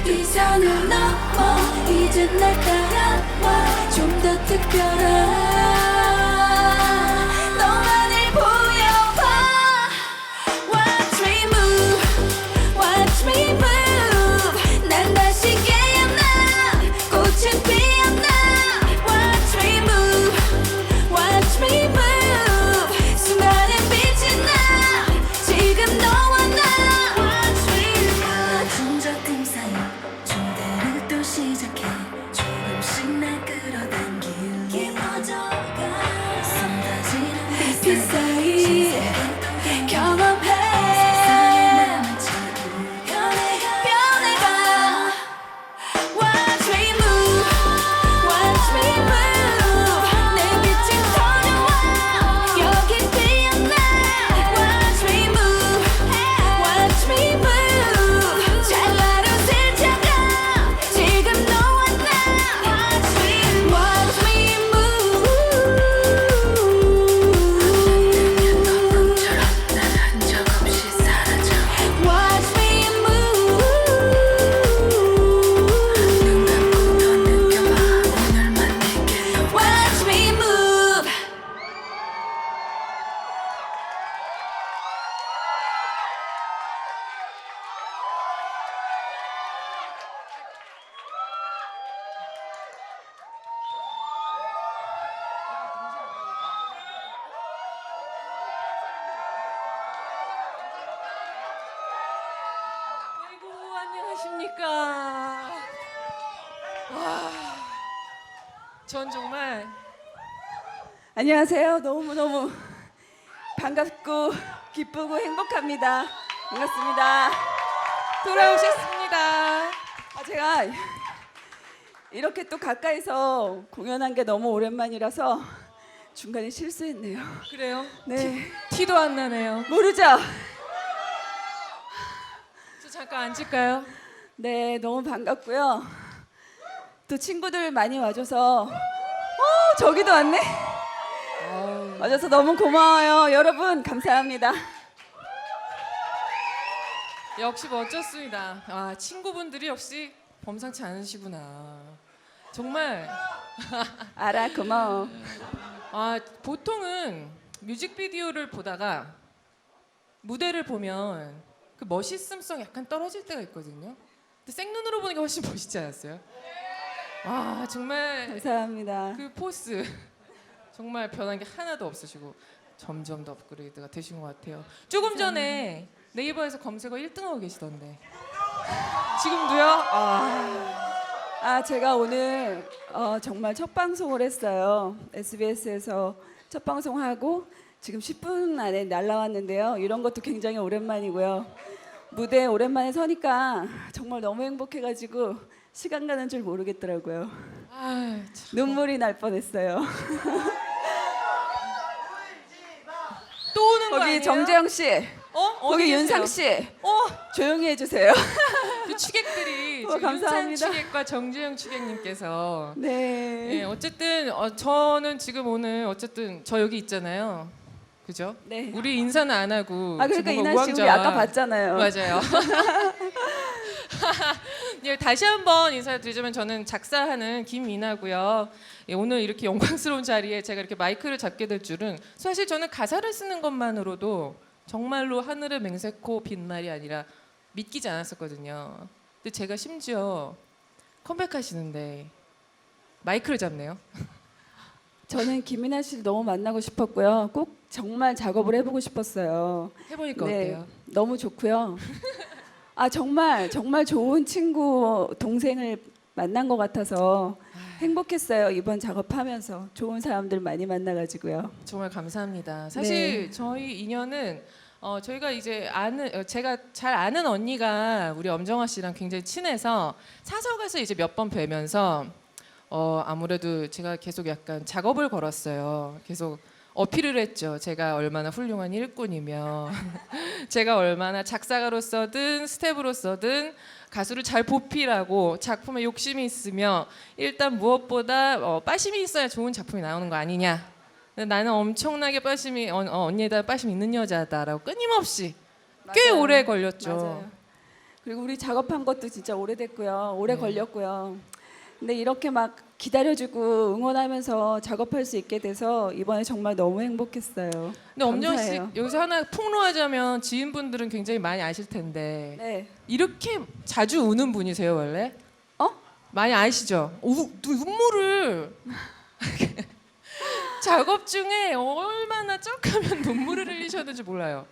이선을 넘어 이제 날 따라와 좀 더 특별한 너만을 보여봐. Watch me move, watch me move. 난 다시 깨어나 꽃은 피었나. Watch me move, watch me move. 수많은 빛이 나 지금 너와 나. Watch me move. 흔적금 사이 춤대로 또 시작해. 조금씩 날 끌어당기게 퍼져가. 쏟아지는 빛 사이 경험해. 변해가. Watch me move, watch me move. 내 빛이 터져와 여기 피어나. Watch me move, watch me move. 찰나로 스쳐가 지금 너와 나. Watch me, watch me move. 거품처럼 난 흔적 없이 사라져. Watch me move. 눈 감고 더 느껴봐 오늘만 내게. Watch me move. 아이고, 안녕하십니까. 와, 전 정말 안녕하세요. 너무너무 반갑고 기쁘고 행복합니다. 반갑습니다. 돌아오셨습니다. 제가 이렇게 또 가까이서 공연한 게 너무 오랜만이라서 중간에 실수했네요. 그래요? 네, 티도 안 나네요. 모르죠? 저 잠깐 앉을까요? 네, 너무 반갑고요. 또 친구들 많이 와줘서 저기도 왔네? 와줘서 너무 고마워요. 여러분 감사합니다. 역시 멋졌습니다. 아, 친구분들이 역시 범상치 않으시구나. 정말 알아, 고마워. 아, 보통은 뮤직비디오를 보다가 무대를 보면 그 멋있음성 약간 떨어질 때가 있거든요. 근데 생눈으로 보는 게 훨씬 멋있지 않았어요? 와, 정말 감사합니다. 그 포스 정말 변한 게 하나도 없으시고 점점 더 업그레이드가 되신 것 같아요. 조금 전에 네이버에서 검색어 1등하고 계시던데 지금도요? 제가 오늘 정말 첫 방송을 했어요. SBS에서 첫 방송하고 지금 10분 안에 날라왔는데요. 이런 것도 굉장히 오랜만이고요. 무대에 오랜만에 서니까 정말 너무 행복해가지고 시간 가는 줄 모르겠더라고요. 아, 눈물이 날 뻔했어요. 또 오는 거 거기 아니에요? 정재영 씨, 어디 거기 계세요? 윤상 씨, 어, 조용히 해주세요. 그 취객들이 지금 감사합니다. 윤상 취객과 정재영 취객님께서 네. 예, 어쨌든 저는 지금 오늘 어쨌든 저 여기 있잖아요. 그죠? 네. 우리 인사는 안 하고 아 그러니까 지금 뭔가 이나 씨 우리 우왕좌왕. 아까 봤잖아요. 맞아요. 예, 다시 한번 인사드리자면 저는 작사하는 김이나고요. 예, 오늘 이렇게 영광스러운 자리에 제가 이렇게 마이크를 잡게 될 줄은 사실 저는 가사를 쓰는 것만으로도 정말로 하늘의 맹세코 빈말이 아니라 믿기지 않았었거든요. 근데 제가 심지어 컴백하시는데 마이크를 잡네요. 저는 김이나 씨를 너무 만나고 싶었고요. 꼭 정말 작업을 해보고 싶었어요. 해보니까 네, 어때요? 너무 좋고요. 아 정말 정말 좋은 친구 동생을 만난 것 같아서 행복했어요. 이번 작업하면서 좋은 사람들 많이 만나가지고요. 정말 감사합니다. 사실 저희 인연은 저희가 이제 제가 잘 아는 언니가 우리 엄정화 씨랑 굉장히 친해서 사석에서 이제 몇 번 뵈면서 아무래도 제가 계속 약간 작업을 걸었어요. 계속 어필을 했죠. 제가 얼마나 훌륭한 일꾼이며 제가 얼마나 작사가로서든 스텝으로서든 가수를 잘 보필하고 작품에 욕심이 있으며 일단 무엇보다 빠심이 있어야 좋은 작품이 나오는 거 아니냐. 근데 나는 엄청나게 빠심이 언니에다 빠심 있는 여자다라고 끊임없이 꽤 맞아요. 오래 걸렸죠. 맞아요. 그리고 우리 작업한 것도 진짜 오래됐고요. 오래 네. 걸렸고요. 근데 이렇게 막 기다려주고 응원하면서 작업할 수 있게 돼서 이번에 정말 너무 행복했어요. 근데 엄정화 씨 감사해요. 여기서 하나 폭로하자면 지인분들은 굉장히 많이 아실 텐데 네. 이렇게 자주 우는 분이세요 원래? 어? 많이 아시죠? 눈물을 작업 중에 얼마나 쩍하면 눈물을 흘리셨는지 몰라요.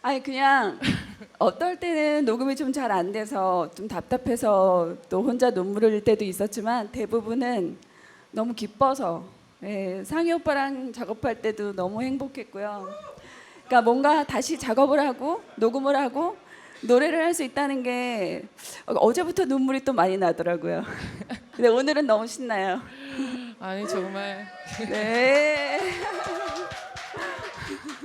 아니 그냥 어떨 때는 녹음이 좀 잘 안 돼서 좀 답답해서 또 혼자 눈물을 흘릴 때도 있었지만 대부분은 너무 기뻐서 상희 오빠랑 작업할 때도 너무 행복했고요. 그러니까 뭔가 다시 작업을 하고 녹음을 하고 노래를 할 수 있다는 게 어제부터 눈물이 또 많이 나더라고요. 근데 오늘은 너무 신나요. 아니 정말 네.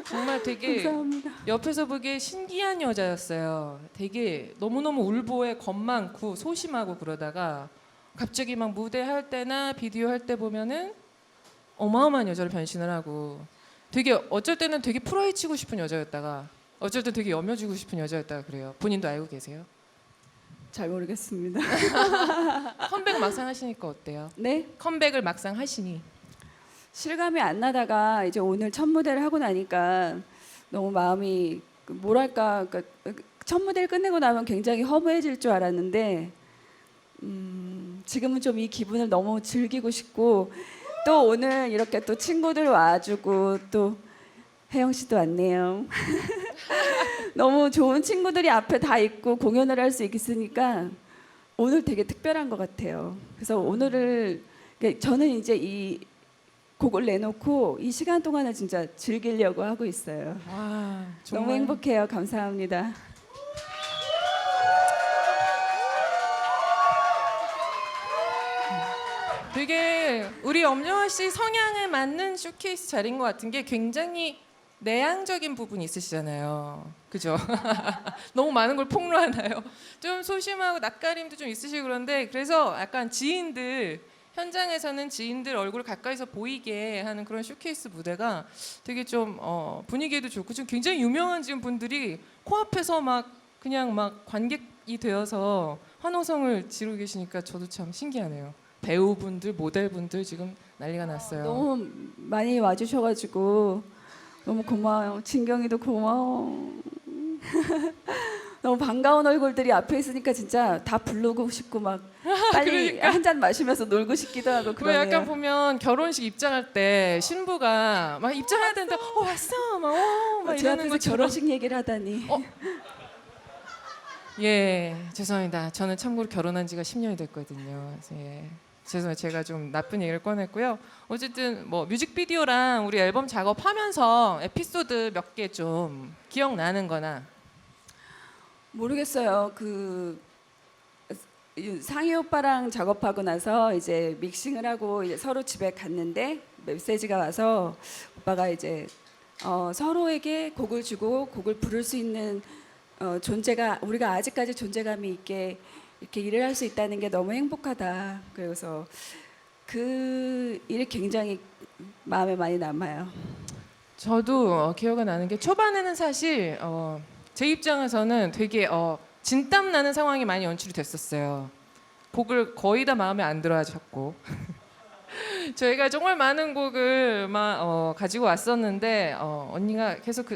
정말 되게 감사합니다. 옆에서 보기에 신기한 여자였어요. 되게 너무너무 울보에 겁 많고 소심하고 그러다가 갑자기 막 무대 할 때나 비디오 할 때 보면은 어마어마한 여자로 변신을 하고 되게 어쩔 때는 되게 프라이치고 싶은 여자였다가 어쩔 때 되게 여며지고 싶은 여자였다가 그래요. 본인도 알고 계세요? 잘 모르겠습니다. 컴백 막상 하시니까 어때요? 네. 컴백을 막상 하시니 실감이 안 나다가 이제 오늘 첫 무대를 하고 나니까 너무 마음이 뭐랄까 그러니까 첫 무대를 끝내고 나면 굉장히 허무해질 줄 알았는데 지금은 좀 이 기분을 너무 즐기고 싶고 또 오늘 이렇게 또 친구들 와주고 또 혜영 씨도 왔네요. 너무 좋은 친구들이 앞에 다 있고 공연을 할 수 있으니까 오늘 되게 특별한 것 같아요. 그래서 오늘을 그러니까 저는 이제 이 곡을 내놓고 이 시간 동안을 진짜 즐기려고 하고 있어요. 와 너무 행복해요. 감사합니다. 되게 우리 엄정화 씨 성향에 맞는 쇼케이스 자리인 것 같은 게 굉장히 내향적인 부분이 있으시잖아요. 그죠? 너무 많은 걸 폭로하나요? 좀 소심하고 낯가림도 좀 있으시고 그런데 그래서 약간 지인들 현장에서는 지인들 얼굴을 가까이서 보이게 하는 그런 쇼케이스 무대가 되게 좀 분위기도 좋고 좀 굉장히 유명한 지금 분들이 코앞에서 막 그냥 막 관객이 되어서 환호성을 지르고 계시니까 저도 참 신기하네요. 배우분들, 모델분들 지금 난리가 났어요. 너무 많이 와주셔가지고 너무 고마워요. 진경이도 고마워. 너무 반가운 얼굴들이 앞에 있으니까 진짜 다 부르고 싶고 막 빨리 한 잔 마시면서 놀고 싶기도 하고 왜 그러네요. 약간 보면 결혼식 입장할 때 신부가 막 입장해야 되는데 왔어 막 제 이러는 앞에서 것처럼 결혼식 얘기를 하다니. 예 죄송합니다. 저는 참고로 결혼한 지가 10년이 됐거든요. 그래서 예. 죄송해요. 제가 좀 나쁜 얘기를 꺼냈고요. 어쨌든 뭐 뮤직비디오랑 우리 앨범 작업하면서 에피소드 몇 개 좀 기억나는 거나. 모르겠어요. 상희 오빠랑 작업하고 나서 이제 믹싱을 하고 이제 서로 집에 갔는데 메시지가 와서 오빠가 이제 서로에게 곡을 주고 곡을 부를 수 있는 존재가 우리가 아직까지 존재감이 있게 이렇게 일을 할 수 있다는 게 너무 행복하다. 그래서 그 일이 굉장히 마음에 많이 남아요. 저도 기억이 나는 게 초반에는 사실 제 입장에서는 되게 진땀 나는 상황이 많이 연출이 됐었어요. 곡을 거의 다 마음에 안 들어 하셨고 저희가 정말 많은 곡을 막 가지고 왔었는데 언니가 계속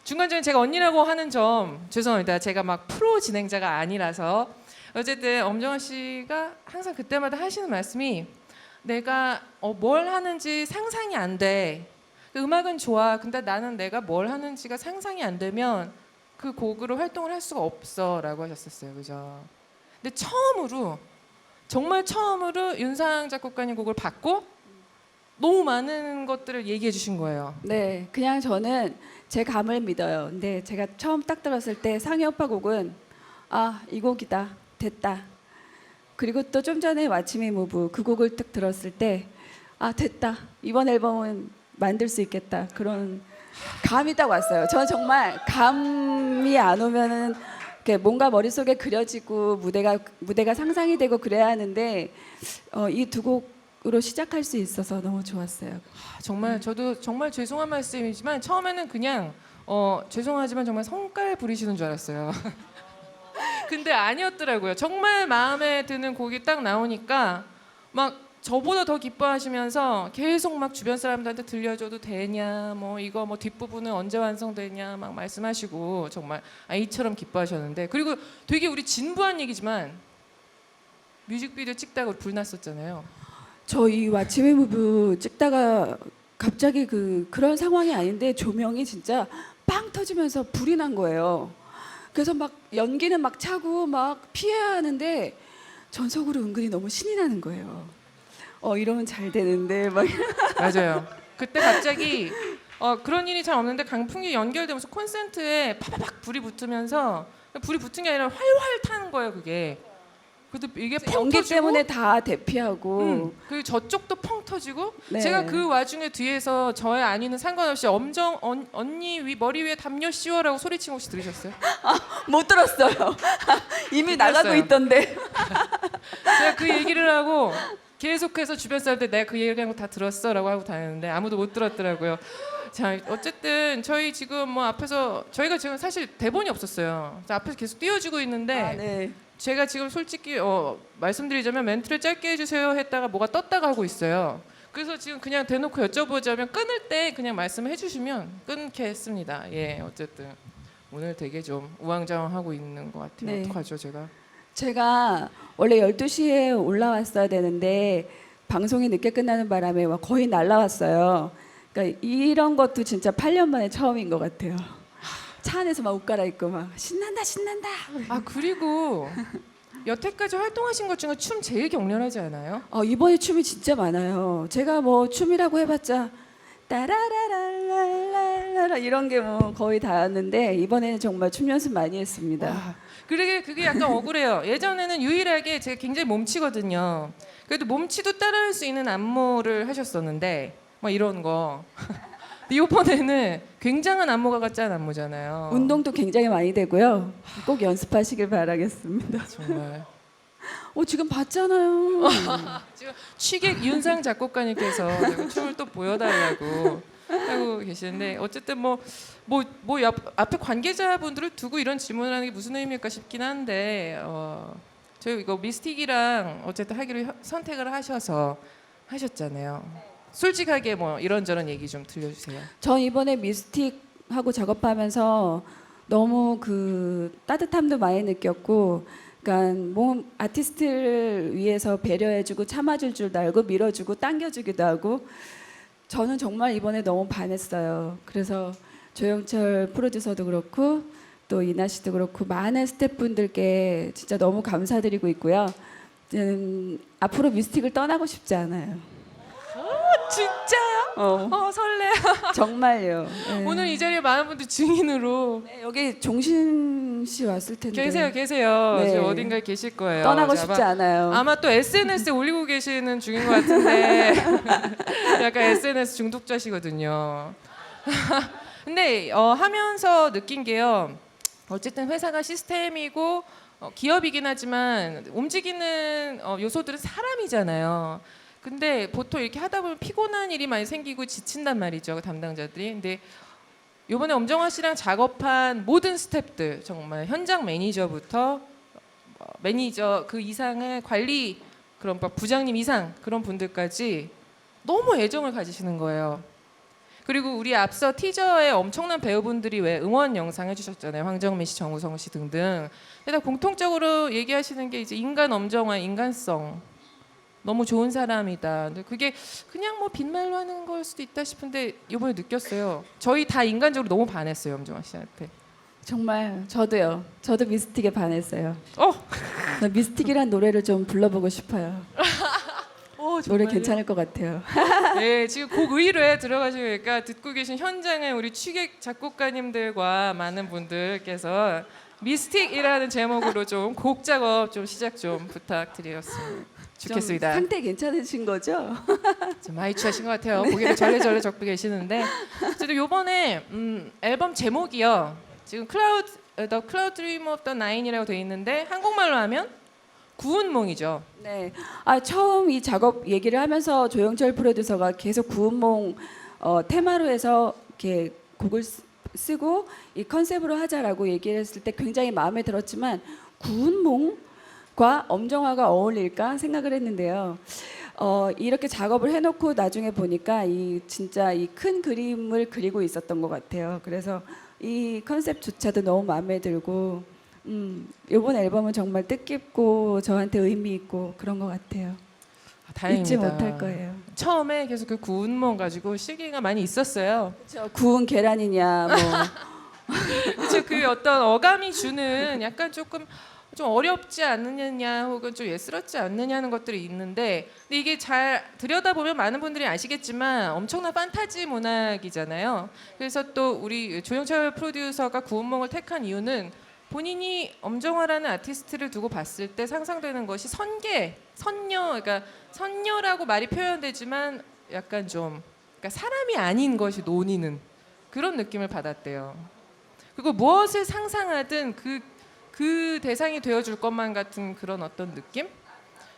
중간중간 제가 언니라고 하는 점 죄송합니다. 제가 막 프로 진행자가 아니라서 어쨌든 엄정화 씨가 항상 그때마다 하시는 말씀이 내가 뭘 하는지 상상이 안 돼. 음악은 좋아. 근데 나는 내가 뭘 하는지가 상상이 안 되면 그 곡으로 활동을 할 수가 없어라고 하셨었어요. 그죠? 근데 정말 처음으로 윤상 작곡가님 곡을 받고 너무 많은 것들을 얘기해 주신 거예요. 네, 그냥 저는 제 감을 믿어요. 근데 제가 처음 딱 들었을 때 상희 오빠 곡은 이 곡이다, 됐다. 그리고 또 좀 전에 왓츠미 무브 그 곡을 딱 들었을 때 됐다. 이번 앨범은 만들 수 있겠다. 그런 감이 딱 왔어요. 저는 정말 감이 안 오면은 이렇게 뭔가 머릿속에 그려지고 무대가 상상이 되고 그래야 하는데 이 두 곡으로 시작할 수 있어서 너무 좋았어요. 정말 저도 정말 죄송한 말씀이지만 처음에는 그냥 죄송하지만 정말 성깔 부리시는 줄 알았어요. 근데 아니었더라고요. 정말 마음에 드는 곡이 딱 나오니까 막 저보다 더 기뻐하시면서 계속 막 주변 사람들한테 들려줘도 되냐, 뭐 이거 뭐 뒷부분은 언제 완성되냐 막 말씀하시고 정말 아이처럼 기뻐하셨는데 그리고 되게 우리 진부한 얘기지만 뮤직비디오 찍다가 불 났었잖아요. 저 이 왓츠미 무브 찍다가 갑자기 그런 상황이 아닌데 조명이 진짜 빵 터지면서 불이 난 거예요. 그래서 막 연기는 막 차고 막 피해야 하는데 전속으로 은근히 너무 신이 나는 거예요. 이러면 잘 되는데 막 맞아요. 그때 갑자기 그런 일이 잘 없는데 강풍기 연결되면서 콘센트에 파바박 불이 붙으면서 불이 붙은 게 아니라 활활 타는 거예요. 그게. 그래도 이게 펑 연기 터지고 때문에 다 대피하고 그리고 저쪽도 펑 터지고 네. 제가 그 와중에 뒤에서 저의 안위는 상관없이 언니 머리 위에 담요 씌워라고 소리친 혹시 들으셨어요? 못 들었어요. 이미 들었어요. 나가고 있던데. 제가 그 얘기를 하고 계속해서 주변 사람들 내가 그 얘기한 거 다 들었어라고 하고 다녔는데 아무도 못 들었더라고요. 자 어쨌든 저희 지금 뭐 앞에서 저희가 지금 사실 대본이 없었어요. 앞에서 계속 띄워주고 있는데 네. 제가 지금 솔직히 말씀드리자면 멘트를 짧게 해주세요 했다가 뭐가 떴다가 하고 있어요. 그래서 지금 그냥 대놓고 여쭤보자면 끊을 때 그냥 말씀해 주시면 끊겠습니다. 예, 어쨌든 오늘 되게 좀 우왕좌왕하고 있는 것 같아요. 네. 어떡하죠, 제가 원래 12시에 올라왔어야 되는데 방송이 늦게 끝나는 바람에 거의 날라왔어요. 그러니까 이런 것도 진짜 8년 만에 처음인 것 같아요. 차 안에서 막 옷 갈아입고 막 신난다. 그리고 여태까지 활동하신 것 중에 춤 제일 격렬하지 않아요? 이번에 춤이 진짜 많아요. 제가 뭐 춤이라고 해봤자 따라라라라라라 이런 게 뭐 거의 다였는데 이번에는 정말 춤 연습 많이 했습니다. 그게 약간 억울해요. 예전에는 유일하게 제가 굉장히 몸치거든요. 그래도 몸치도 따라할 수 있는 안무를 하셨었는데 뭐 이런 거. 이번에는 굉장한 안무가 같지않은 안무잖아요. 운동도 굉장히 많이 되고요. 꼭 연습하시길 바라겠습니다. 정말. 지금 봤잖아요. 지금 취객 윤상 작곡가님께서 춤을 또 보여달라고 하고 계시는데 어쨌든 앞에 관계자분들을 두고 이런 질문을 하는 게 무슨 의미일까 싶긴 한데 저희 이거 미스틱이랑 어쨌든 하기로 선택을 하셔서 하셨잖아요. 솔직하게 뭐 이런저런 얘기 좀 들려주세요. 전 이번에 미스틱하고 작업하면서 너무 따뜻함도 많이 느꼈고, 그러니까 아티스트를 위해서 배려해주고 참아줄 줄도 알고 밀어주고 당겨주기도 하고, 저는 정말 이번에 너무 반했어요. 그래서 조영철 프로듀서도 그렇고 또 이나 씨도 그렇고 많은 스태프분들께 진짜 너무 감사드리고 있고요. 앞으로 미스틱을 떠나고 싶지 않아요. 진짜요? 설레. 정말요. 네. 오늘 이 자리에 많은 분들 증인으로 네, 여기 종신 씨 왔을 텐데. 계세요. 네. 지금 어딘가에 계실 거예요. 떠나고 이제 싶지 않아요. 아마 또 SNS에 올리고 계시는 중인 것 같은데 약간 SNS 중독자시거든요. 근데 하면서 느낀 게요. 어쨌든 회사가 시스템이고 기업이긴 하지만 움직이는 요소들은 사람이잖아요. 근데 보통 이렇게 하다 보면 피곤한 일이 많이 생기고 지친단 말이죠, 그 담당자들이. 근데 이번에 엄정화 씨랑 작업한 모든 스태프들, 정말 현장 매니저부터 매니저 그 이상의 관리 그런 부장님 이상 그런 분들까지 너무 애정을 가지시는 거예요. 그리고 우리 앞서 티저에 엄청난 배우분들이 왜 응원 영상 해주셨잖아요. 황정민 씨, 정우성 씨 등등. 근데 공통적으로 얘기하시는 게 이제 인간 엄정화, 인간성. 너무 좋은 사람이다. 근데 그게 그냥 뭐 빈말로 하는 걸 수도 있다 싶은데 이번에 느꼈어요. 저희 다 인간적으로 너무 반했어요, 엄정화 씨한테. 정말 저도요. 저도 미스틱에 반했어요. 어, 나 미스틱이란 노래를 좀 불러보고 싶어요. 노래 괜찮을 것 같아요. 네, 지금 곡 의뢰 들어가시니까 듣고 계신 현장의 우리 취객 작곡가님들과 많은 분들께서 미스틱이라는 제목으로 좀 곡 작업 좀 시작 좀 부탁드렸으면 좋겠습니다. 좀 상태 괜찮으신 거죠? 좀 많이 취하신 것 같아요. 고개를 절레절레 적고 계시는데 저도 요번에 앨범 제목이요. 지금 The Cloud Dream of the Nine이라고 돼 있는데 한국말로 하면 구운 몽이죠. 네. 처음 이 작업 얘기를 하면서 조영철 프로듀서가 계속 구운몽 테마로 해서 이렇게 곡을 쓰고 이 컨셉으로 하자라고 얘기를 했을 때 굉장히 마음에 들었지만 구운몽과 엄정화가 어울릴까 생각을 했는데요. 이렇게 작업을 해놓고 나중에 보니까 진짜 이 큰 그림을 그리고 있었던 것 같아요. 그래서 이 컨셉조차도 너무 마음에 들고 이번 앨범은 정말 뜻깊고 저한테 의미 있고 그런 것 같아요. 다행입니다. 잊지 못할 거예요. 처음에 계속 그 구운 몽 가지고 시기가 많이 있었어요. 구운 계란이냐 뭐 그쵸, 그 어떤 어감이 주는 약간 조금 좀 어렵지 않느냐 혹은 좀 예스럽지 않느냐는 것들이 있는데 근데 이게 잘 들여다보면 많은 분들이 아시겠지만 엄청난 판타지 문학이잖아요. 그래서 또 우리 조영철 프로듀서가 구운몽을 택한 이유는 본인이 엄정화라는 아티스트를 두고 봤을 때 상상되는 것이 선녀, 그러니까 선녀라고 말이 표현되지만 약간 좀 그러니까 사람이 아닌 것이 논의는 그런 느낌을 받았대요. 그리고 무엇을 상상하든 그 대상이 되어줄 것만 같은 그런 어떤 느낌?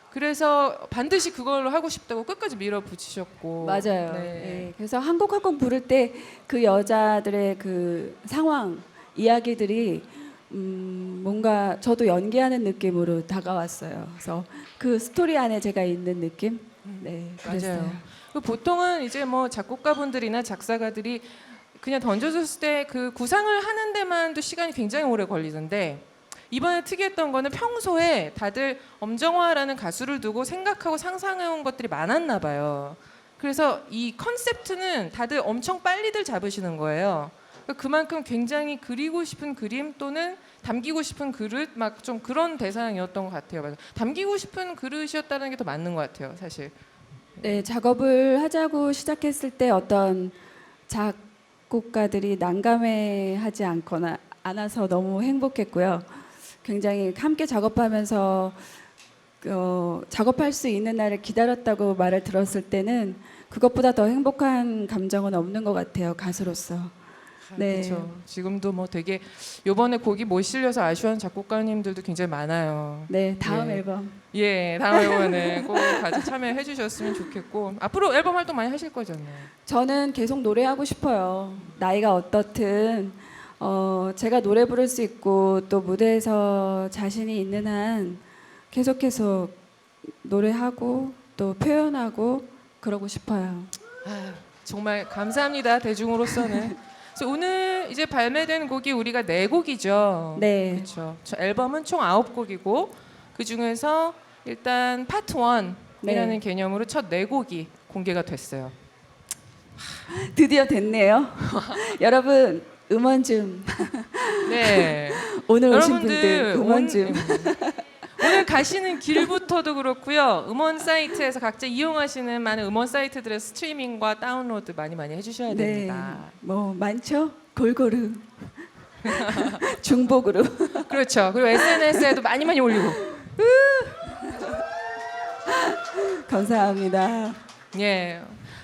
그래서 반드시 그걸로 하고 싶다고 끝까지 밀어붙이셨고 맞아요. 네. 네. 그래서 한 곡 한 곡 부를 때 그 여자들의 그 상황 이야기들이 뭔가 저도 연기하는 느낌으로 다가왔어요. 그래서 그 스토리 안에 제가 있는 느낌. 네, 그랬어요. 맞아요. 그 보통은 이제 뭐 작곡가분들이나 작사가들이 그냥 던져줬을 때 그 구상을 하는 데만도 시간이 굉장히 오래 걸리는데 이번에 특이했던 거는 평소에 다들 엄정화라는 가수를 두고 생각하고 상상해온 것들이 많았나 봐요. 그래서 이 컨셉트는 다들 엄청 빨리들 잡으시는 거예요. 그만큼 굉장히 그리고 싶은 그림 또는 담기고 싶은 그릇 막 좀 그런 대상이었던 것 같아요. 담기고 싶은 그릇이었다는 게 더 맞는 것 같아요, 사실. 네, 작업을 하자고 시작했을 때 어떤 작곡가들이 난감해하지 않아서 너무 행복했고요. 굉장히 함께 작업하면서 작업할 수 있는 날을 기다렸다고 말을 들었을 때는 그것보다 더 행복한 감정은 없는 것 같아요, 가수로서. 네. 그렇죠. 지금도 뭐 되게 이번에 곡이 못 실려서 아쉬워하는 작곡가님들도 굉장히 많아요. 네, 다음 예. 앨범. 예, 다음 앨범에 꼭 같이 참여해 주셨으면 좋겠고 앞으로 앨범 활동 많이 하실 거잖아요. 저는 계속 노래하고 싶어요. 나이가 어떻든 제가 노래 부를 수 있고 또 무대에서 자신이 있는 한 계속 노래하고 또 표현하고 그러고 싶어요. 정말 감사합니다, 대중으로서는. 그래서 오늘 이제 발매된 곡이 우리가 4곡이죠. 네. 그렇죠. 앨범은 총 9곡이고 그 중에서 일단 파트 1이라는 네. 개념으로 첫 4곡이 공개가 됐어요. 드디어 됐네요. 여러분 음원 좀 네. 오늘 오신 여러분들 분들 음원 좀 오늘 가시는 길부터도 그렇고요. 음원 사이트에서 각자 이용하시는 많은 음원 사이트들의 스트리밍과 다운로드 많이 해주셔야 됩니다. 뭐 많죠. 골고루 중복으로. 그렇죠. 그리고 SNS에도 많이 올리고. 감사합니다. 예.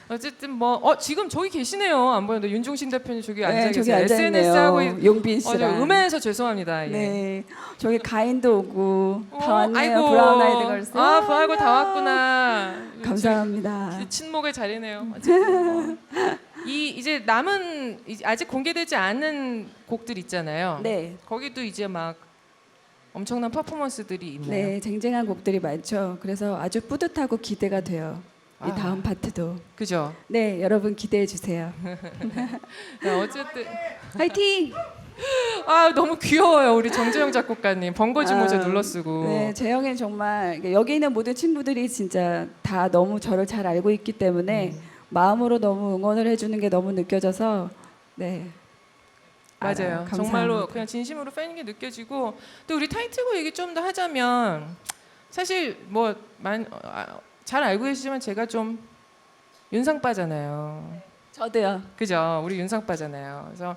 어쨌든 뭐 지금 저기 계시네요. 안 보였는데 윤종신 대표님 저기 앉아 네, 저기 계세요. 앉아 SNS 있네요. 하고 용빈 저 씨랑. 음해에서 죄송합니다. 예. 네, 저기 가인도 오고 다 왔네요. 아이고. 브라운 아이드 걸스. 아, 브라운 다 왔구나. 감사합니다. 친목의 자리네요. 어쨌든 이제 남은 아직 공개되지 않은 곡들 있잖아요. 네, 거기도 이제 막 엄청난 퍼포먼스들이 있네요. 네, 쟁쟁한 곡들이 많죠. 그래서 아주 뿌듯하고 기대가 돼요. 이 아. 다음 파트도. 그죠? 네, 여러분 기대해 주세요. 네, 어쨌든 화이팅! 아 너무 귀여워요 우리 정재영 작곡가님 번거지 모자 눌러 쓰고. 네, 재영이는 정말 여기 있는 모든 친구들이 진짜 다 너무 저를 잘 알고 있기 때문에 마음으로 너무 응원을 해주는 게 너무 느껴져서 네. 맞아요. 알아요. 감사합니다. 정말로 그냥 진심으로 팬인 게 느껴지고 또 우리 타이틀곡 얘기 좀 더 하자면 사실 뭐 잘 알고 계시지만 제가 좀 윤상빠잖아요. 저도요. 그죠? 우리 윤상빠잖아요. 그래서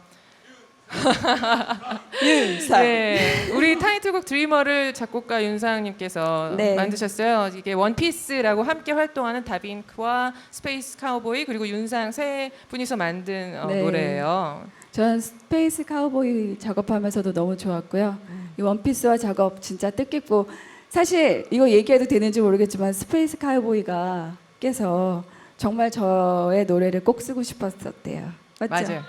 윤상. 네, 우리 타이틀곡 드리머를 작곡가 윤상님께서 네. 만드셨어요. 이게 원피스라고 함께 활동하는 다빈크와 스페이스 카우보이 그리고 윤상 세 분이서 만든 네. 노래예요. 전 스페이스 카우보이 작업하면서도 너무 좋았고요. 이 원피스와 작업 진짜 뜻깊고 사실 이거 얘기해도 되는지 모르겠지만 스페이스 카우보이가 께서 정말 저의 노래를 꼭 쓰고 싶었었대요. 맞죠? 맞아요.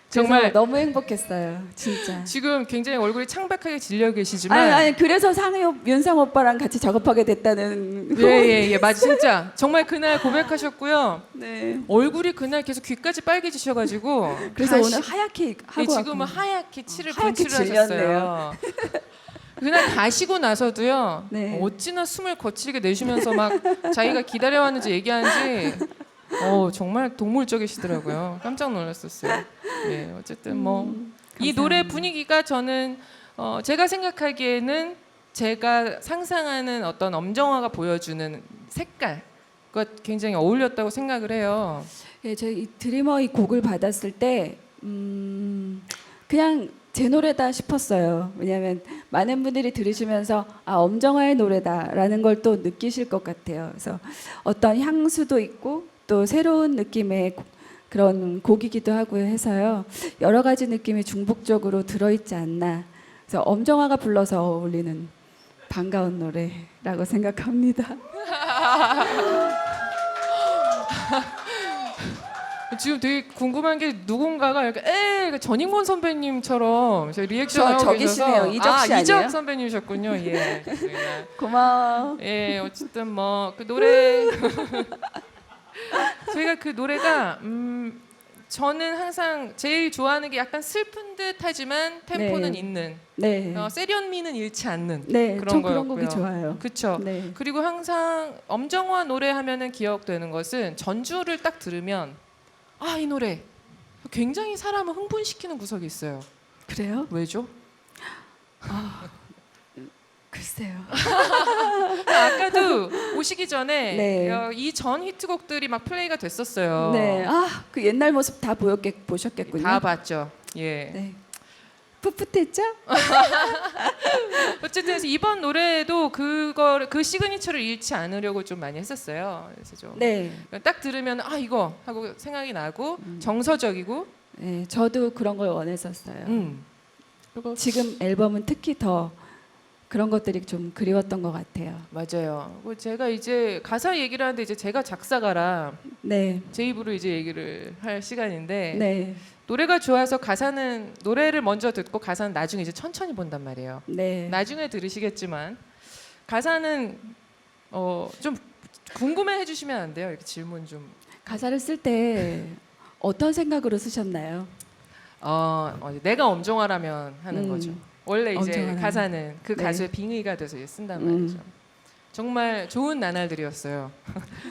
정말 정말 너무 행복했어요. 진짜. 지금 굉장히 얼굴이 창백하게 질려 계시지만 아니 그래서 윤상 오빠랑 같이 작업하게 됐다는. 예, 맞아 진짜 정말 그날 고백하셨고요. 네. 얼굴이 그날 계속 귀까지 빨개지셔가지고 그래서 다시- 오늘 하얗게 하고 네, 지금은 왔구나. 하얗게 칠을 하얗게 분칠을 하셨어요. 질렸네요. 그날 가시고 나서도요. 네. 어찌나 숨을 거칠게 내쉬면서 막 자기가 기다려왔는지 얘기하는지 정말 동물적이시더라고요. 깜짝 놀랐었어요. 예, 어쨌든 뭐 이 노래 분위기가 저는 제가 생각하기에는 제가 상상하는 어떤 엄정화가 보여주는 색깔과 굉장히 어울렸다고 생각을 해요. 예, 저희 이 드리머 이 곡을 받았을 때 그냥 제 노래다 싶었어요. 왜냐하면 많은 분들이 들으시면서 엄정화의 노래다라는 걸 또 느끼실 것 같아요. 그래서 어떤 향수도 있고 또 새로운 느낌의 그런 곡이기도 하고 해서요. 여러 가지 느낌이 중복적으로 들어있지 않나. 그래서 엄정화가 불러서 어울리는 반가운 노래라고 생각합니다. 지금 되게 궁금한 게 누군가가 이렇게 전인권 선배님처럼 저 리액션 하고 저기시네요. 계셔서 이적 씨 이적 아니에요? 선배님이셨군요. 예. 고마워. 예, 어쨌든 뭐 그 노래 저희가 그 노래가 저는 항상 제일 좋아하는 게 약간 슬픈 듯하지만 템포는 네. 있는 네. 세련미는 잃지 않는 네, 그런 전 그런 거였고요. 곡이 좋아요. 그렇죠. 네. 그리고 항상 엄정화 노래 하면은 기억되는 것은 전주를 딱 들으면 이 노래 굉장히 사람을 흥분시키는 구석이 있어요. 그래요? 왜죠? 글쎄요. 아까도 오시기 전에 네. 이 전 히트곡들이 막 플레이가 됐었어요. 네. 그 옛날 모습 다 보셨겠군요. 다 봤죠. 예. 네. 풋풋했죠? 어쨌든 그래서 이번 노래도 그 시그니처를 잃지 않으려고 좀 많이 했었어요. 그래서 좀 네. 딱 들으면 이거 하고 생각이 나고 정서적이고 네, 저도 그런 걸 원했었어요. 그리고 지금 앨범은 특히 더 그런 것들이 좀 그리웠던 것 같아요. 맞아요. 그리고 제가 이제 가사 얘기를 하는데 이제 제가 작사가라 네. 제 입으로 이제 얘기를 할 시간인데 네. 노래가 좋아서 가사는 노래를 먼저 듣고 가사는 나중에 이제 천천히 본단 말이에요. 네. 나중에 들으시겠지만 가사는 좀 궁금해 해주시면 안 돼요? 이렇게 질문 좀. 가사를 쓸 때 어떤 생각으로 쓰셨나요? 내가 엄정화라면 하는 거죠. 원래 이제 엄정화라면. 가사는 그 네. 가수의 빙의가 돼서 이제 쓴단 말이죠. 정말 좋은 나날들이었어요.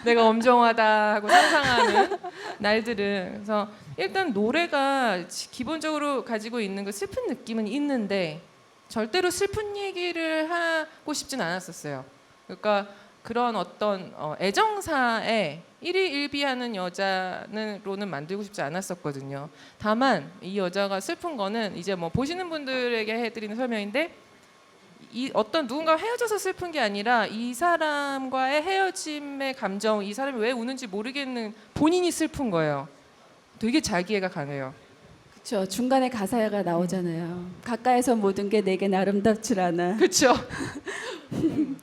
내가 엄정화다 하고 상상하는 날들은. 그래서 일단 노래가 기본적으로 가지고 있는 그 슬픈 느낌은 있는데 절대로 슬픈 얘기를 하고 싶진 않았었어요. 그러니까 그런 어떤 애정사에 일희일비하는 여자로는 만들고 싶지 않았었거든요. 다만 이 여자가 슬픈 거는 이제 뭐 보시는 분들에게 해드리는 설명인데 이 어떤 누군가 헤어져서 슬픈 게 아니라 이 사람과의 헤어짐의 감정, 이 사람이 왜 우는지 모르겠는 본인이 슬픈 거예요. 되게 자기애가 강해요. 그렇죠. 중간에 가사가 나오잖아요. 가까이서 모든 게 내겐 아름답질 않아. 그렇죠.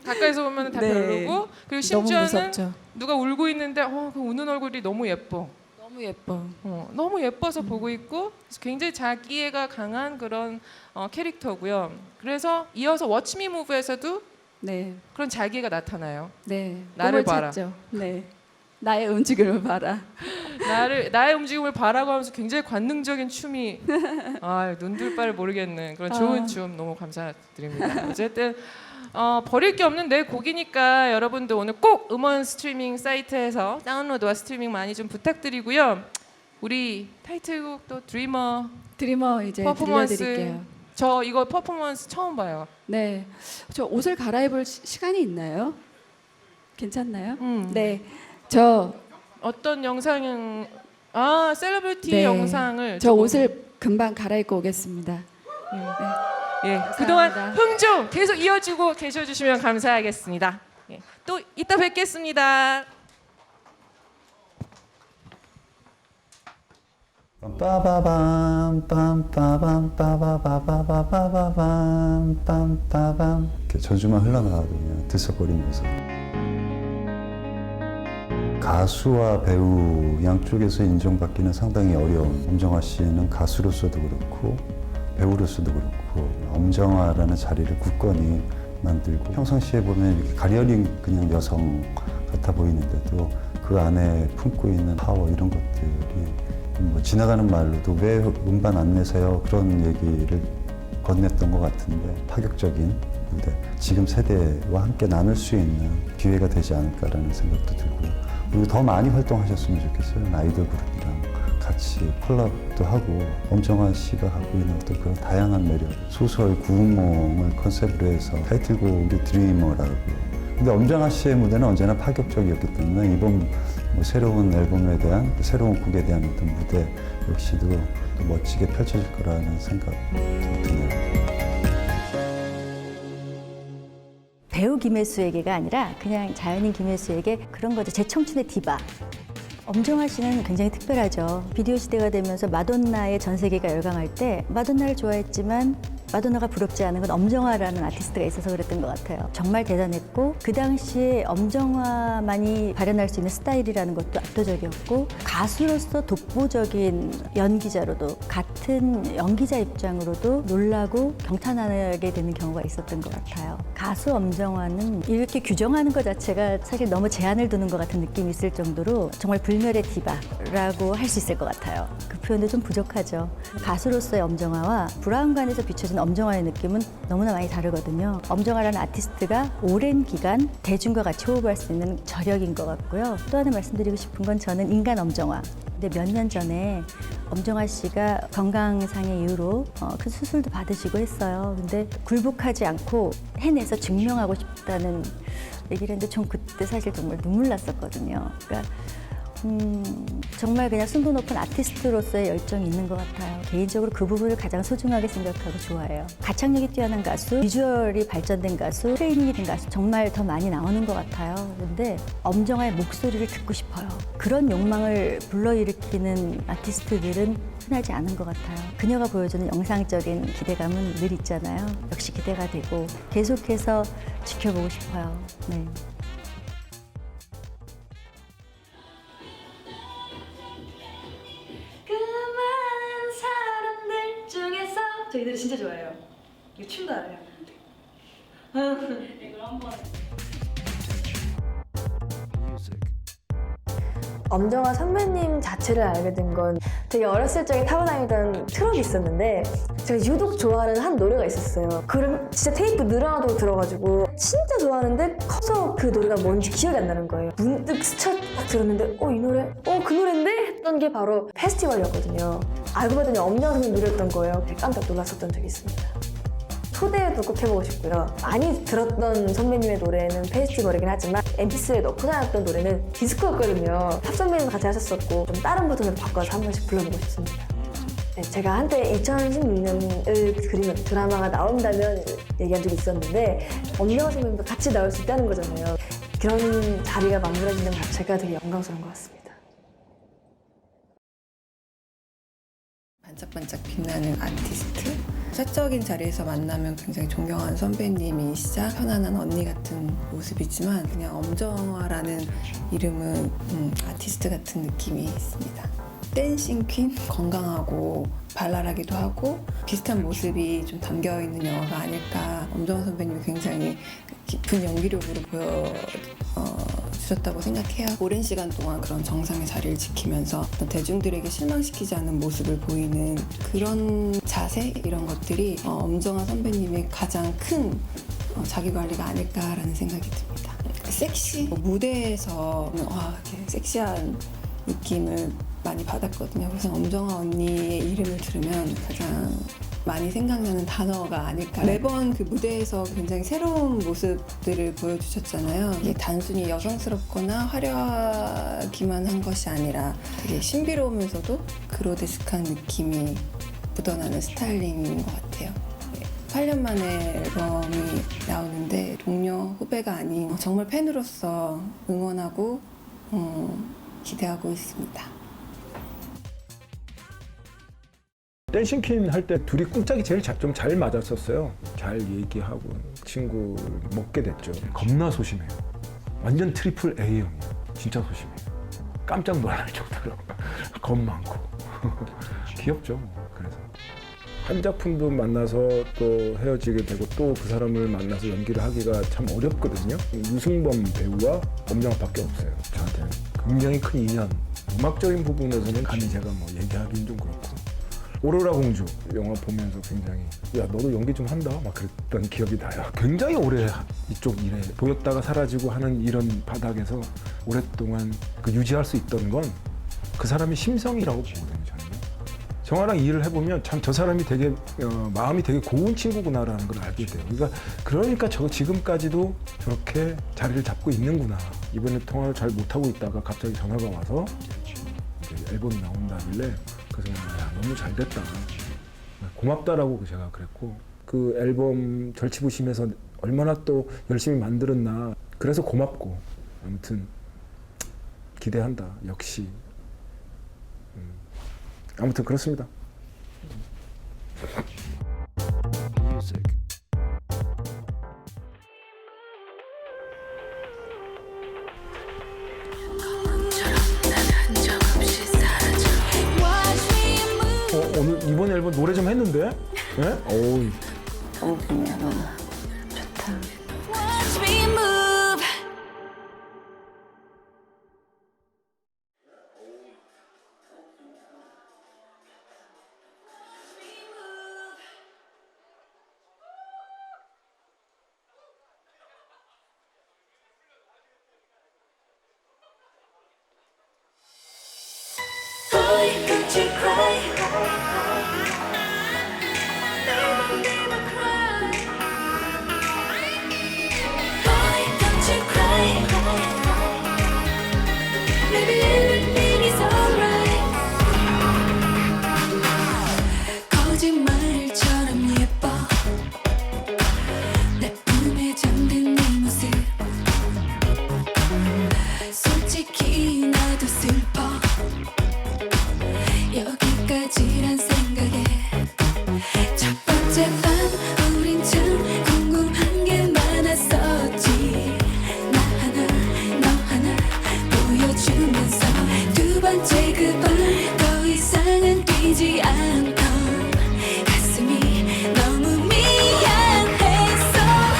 가까이서 보면 다 네. 별로고 그리고 너무 심지어는 무섭죠. 누가 울고 있는데 그 우는 얼굴이 너무 예뻐. 너무 예뻐. 너무 예뻐서 보고 있고 굉장히 자기애가 강한 그런 캐릭터고요. 그래서 이어서 Watch Me Move에서도 네, 그런 자기애가 나타나요. 네. 나를 꿈을 봐라. 찾죠. 네, 나의 움직임을 봐라. 나의 움직임을 바라고 하면서 굉장히 관능적인 춤이 눈둘 바를 모르겠는 그런 좋은 춤 너무 감사드립니다. 어쨌든 버릴 게 없는 내 곡이니까 여러분들 오늘 꼭 음원 스트리밍 사이트에서 다운로드와 스트리밍 많이 좀 부탁드리고요. 우리 타이틀곡 또 드리머 이제 퍼포먼스 들려드릴게요. 저 이거 퍼포먼스 처음 봐요. 네, 저 옷을 갈아입을 시간이 있나요? 괜찮나요? 네, 저 어떤 영상은 셀러브리티 네. 영상을 저 옷을 금방 갈아입고 오겠습니다. 예, 감사합니다. 그동안 흥 좀 계속 이어주고 계셔주시면 감사하겠습니다. 예, 또 이따 뵙겠습니다. 빠바밤 빰빠밤 빠바바바바바바밤 빰빠밤 이렇게 저주만 흘러나가거든요. 들썩거리면서. 가수와 배우 양쪽에서 인정받기는 상당히 어려운 엄정화 씨는 가수로서도 그렇고 배우로서도 그렇고 엄정화라는 자리를 굳건히 만들고 평상시에 보면 이렇게 가련인 그냥 여성 같아 보이는데도 그 안에 품고 있는 파워 이런 것들이 뭐 지나가는 말로도 왜 음반 안 내세요 그런 얘기를 건넸던 것 같은데 파격적인 무대 지금 세대와 함께 나눌 수 있는 기회가 되지 않을까라는 생각도 들고요. 그리고 더 많이 활동하셨으면 좋겠어요. 아이돌 그룹이랑 같이 콜라보도 하고 엄정화 씨가 갖고 있는 어떤 그런 다양한 매력 소설 구운몽을 컨셉으로 해서 타이틀곡이 드리머라고 근데 엄정화 씨의 무대는 언제나 파격적이었기 때문에 이번 뭐 새로운 앨범에 대한 새로운 곡에 대한 어떤 무대 역시도 또 멋지게 펼쳐질 거라는 생각도 드네요. 배우 김혜수에게가 아니라 그냥 자연인 김혜수에게 그런 거죠. 제 청춘의 디바. 엄정화 씨는 굉장히 특별하죠. 비디오 시대가 되면서 마돈나의 전 세계가 열광할 때 마돈나를 좋아했지만 마돈나가 부럽지 않은 건 엄정화라는 아티스트가 있어서 그랬던 것 같아요. 정말 대단했고 그 당시에 엄정화만이 발현할 수 있는 스타일이라는 것도 압도적이었고 가수로서 독보적인 연기자로도 같은 연기자 입장으로도 놀라고 경탄하게 되는 경우가 있었던 것 같아요. 가수 엄정화는 이렇게 규정하는 것 자체가 사실 너무 제한을 두는 것 같은 느낌이 있을 정도로 정말 불멸의 디바라고 할 수 있을 것 같아요. 그 표현도 좀 부족하죠. 가수로서의 엄정화와 브라운관에서 비춰진 엄정화의 느낌은 너무나 많이 다르거든요. 엄정화라는 아티스트가 오랜 기간 대중과 같이 호흡할 수 있는 저력인 것 같고요. 또 하나 말씀드리고 싶은 건 저는 인간 엄정화. 근데 몇 년 전에 엄정화 씨가 건강상의 이유로 큰 수술도 받으시고 했어요. 근데 굴복하지 않고 해내서 증명하고 싶다는 얘기를 했는데 전 그때 사실 정말 눈물 났었거든요. 그러니까 정말 그냥 순도 높은 아티스트로서의 열정이 있는 것 같아요. 개인적으로 그 부분을 가장 소중하게 생각하고 좋아해요. 가창력이 뛰어난 가수, 비주얼이 발전된 가수, 트레이닝이 된 가수 정말 더 많이 나오는 것 같아요. 근데 엄정화의 목소리를 듣고 싶어요. 그런 욕망을 불러일으키는 아티스트들은 흔하지 않은 것 같아요. 그녀가 보여주는 영상적인 기대감은 늘 있잖아요. 역시 기대가 되고 계속해서 지켜보고 싶어요. 네. 그 많은 사람들 중에서 저 이 노래 진짜 좋아해요. 이거 춤도 알아요. 이거 한번. 엄정화 선배님 자체를 알게 된 건 되게 어렸을 적에 타고 다니던 트럭이 있었는데 제가 유독 좋아하는 한 노래가 있었어요. 그럼 진짜 테이프 늘어나도록 들어가지고 진짜 좋아하는데 커서 그 노래가 뭔지 기억이 안 나는 거예요. 문득 스쳐 딱 들었는데 이 노래? 그 노래인데? 했던 게 바로 페스티벌이었거든요. 알고 봤더니 엄정화 선배님 노래였던 거예요. 되게 깜짝 놀랐었던 적이 있습니다. 초대도 꼭 해보고 싶고요. 많이 들었던 선배님의 노래는 페스티벌이긴 하지만 MP3에 넣고 다녔던 노래는 디스코였거든요. 탑 선배님도 같이 하셨었고 좀 다른 버전으로 바꿔서 한 번씩 불러보고 싶습니다. 네, 제가 한때 2016년을 그리는 드라마가 나온다면 얘기한 적이 있었는데 엄정화 선배님도 같이 나올 수 있다는 거잖아요. 그런 자리가 만들어지는 것 자체가 되게 영광스러운 것 같습니다. 반짝반짝 빛나는 아티스트? 사적인 자리에서 만나면 굉장히 존경하는 선배님이시자 편안한 언니 같은 모습이지만 그냥 엄정화라는 이름은 아티스트 같은 느낌이 있습니다. 댄싱 퀸? 건강하고 발랄하기도 하고 비슷한 모습이 좀 담겨있는 영화가 아닐까. 엄정화 선배님이 굉장히 깊은 연기력으로 주셨다고 생각해요. 오랜 시간 동안 그런 정상의 자리를 지키면서 어떤 대중들에게 실망시키지 않는 모습을 보이는 그런 자세 이런 것들이 엄정화 선배님의 가장 큰 자기관리가 아닐까라는 생각이 듭니다. 섹시 무대에서 이렇게 섹시한 느낌을 많이 받았거든요. 그래서 엄정화 언니의 이름을 들으면 가장 많이 생각나는 단어가 아닐까. 매번 그 무대에서 굉장히 새로운 모습들을 보여주셨잖아요. 이게 단순히 여성스럽거나 화려하기만 한 것이 아니라 되게 신비로우면서도 그로데스크한 느낌이 묻어나는 스타일링인 것 같아요. 8년 만에 앨범이 나오는데 동료, 후배가 아닌 정말 팬으로서 응원하고 기대하고 있습니다. 댄싱퀸 할 때 둘이 꿍짝이 제일 좀 잘 맞았었어요. 잘 얘기하고 친구를 먹게 됐죠. 겁나 소심해요. 완전 트리플 A형이에요. 진짜 소심해요. 깜짝 놀랄 정도로 겁 많고 귀엽죠. 그래서 한 작품도 만나서 또 헤어지게 되고 또 그 사람을 만나서 연기를 하기가 참 어렵거든요. 유승범 배우와 엄정화밖에 없어요. 저한테는 굉장히 큰 인연. 음악적인 부분에서는 감히 제가 뭐 얘기하기는 좀 그렇고. 오로라 공주 영화 보면서 굉장히 야 너도 연기 좀 한다 막 그랬던 기억이 나요. 굉장히 오래 이쪽 일에 보였다가 사라지고 하는 이런 바닥에서 오랫동안 유지할 수 있던 건 그 사람의 심성이라고 보거든요. 저는요. 정화랑 일을 해보면 참 저 사람이 되게 마음이 되게 고운 친구구나라는 걸 알게 돼요. 그러니까 저 지금까지도 저렇게 자리를 잡고 있는구나. 이번에 통화를 잘 못하고 있다가 갑자기 전화가 와서 이제 앨범이 나온다길래 그래서 야, 너무 잘 됐다. 고맙다라고 제가 그랬고 그 앨범 절치부심에서 얼마나 또 열심히 만들었나. 그래서 고맙고 아무튼 기대한다. 역시 아무튼 그렇습니다. 오늘 이번 앨범 노래 좀 했는데? 네? 어우. 너무 좋네요. 너무 좋다. Boy, don't you cry. 거짓말처럼 예뻐 내 품에 잠든 네 모습 솔직히 나도 슬퍼 여기까지란 생각에 첫 번째 밤 우린 참 궁금한 게 많았었지 나 하나 너 하나 보여주면서 두 번째 그 밤 더 이상은 뛰지 않고 가슴이 너무 미안했어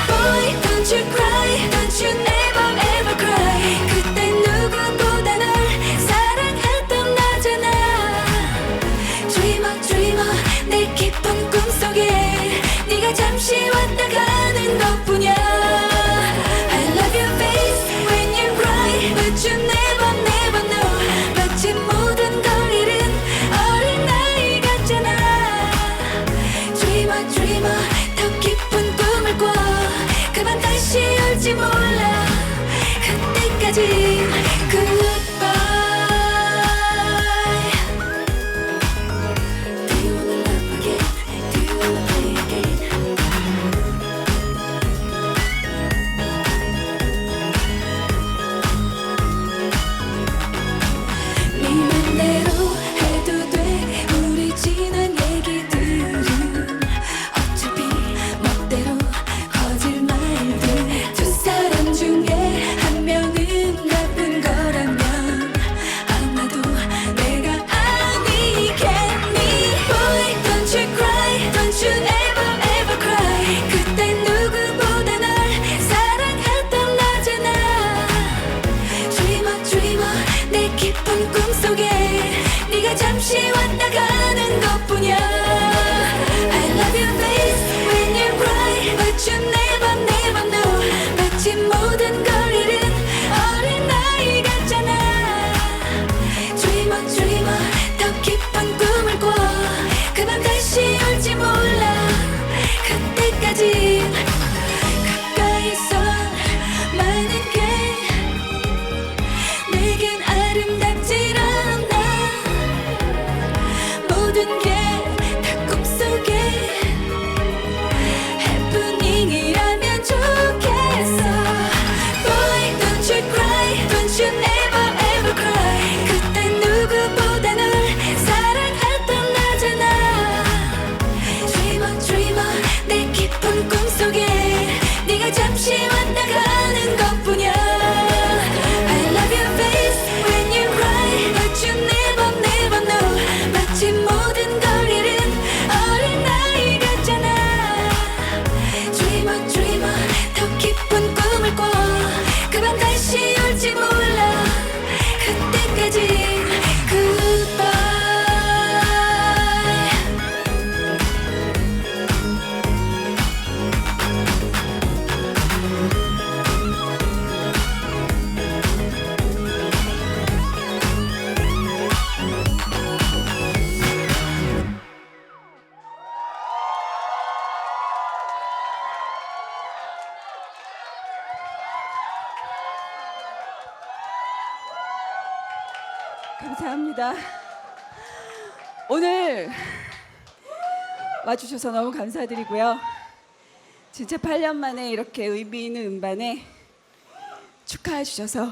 Boy don't you cry don't you never ever cry 그때 누구보다 널 사랑했던 나잖아 Dreamer dreamer 내 깊은 꿈속에 네가 잠시 왔다 가는 것뿐이야 I love your face when you cry but you never never know 마치 모든 걸 잃은 어린아이 같잖아 Dreamer dreamer 더 깊은 꿔 그만 다시 올지 몰라 그때까지 goodbye. Do you wanna love again? Do you wanna play again? 네 맘대로 해도 돼 우리 지난 얘기들은 어차피 멋대로 거짓말들 두 사람 중에 한 명은 나쁜 거라면 아마도 내가 아니겠니. Boy don't you cry don't you ever ever cry 그때 누구보다 널 사랑했던 나잖아. Dreamer dreamer 내 깊은 꿈속에 네가 잠시 왔다 가는 것뿐이야. I love your face when you cry but you never never know 마치 모든 걸 잃은 어린아이 같잖아. Dreamer dreamer 더 깊은 꿈을 꿔 그 밤 다시 올지 몰라 그때까지 가까이서 많은 게 내겐 아름답질 않아. 모든 게 다 꿈속에 해프닝이라면 좋겠어. Boy don't you cry don't you ever ever cry 그때 누구보다 널 사랑했던 나잖아. Dreamer dreamer 내 깊은 꿈속에 네가 잠시 왔다 가는 것뿐이야. I love your face when you cry but you never never know 마치 모든 걸 잃은 어린아이 같잖아. Dreamer dreamer 더 깊은 꿈을 꿔 그 밤 다시 올지 몰라 그때까지 goodbye. 감사합니다. 오늘 와주셔서 너무 감사드리고요. 진짜 8년 만에 이렇게 의미 있는 음반에 축하해 주셔서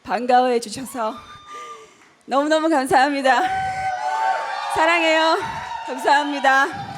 반가워해 주셔서 너무너무 감사합니다. 사랑해요. 감사합니다.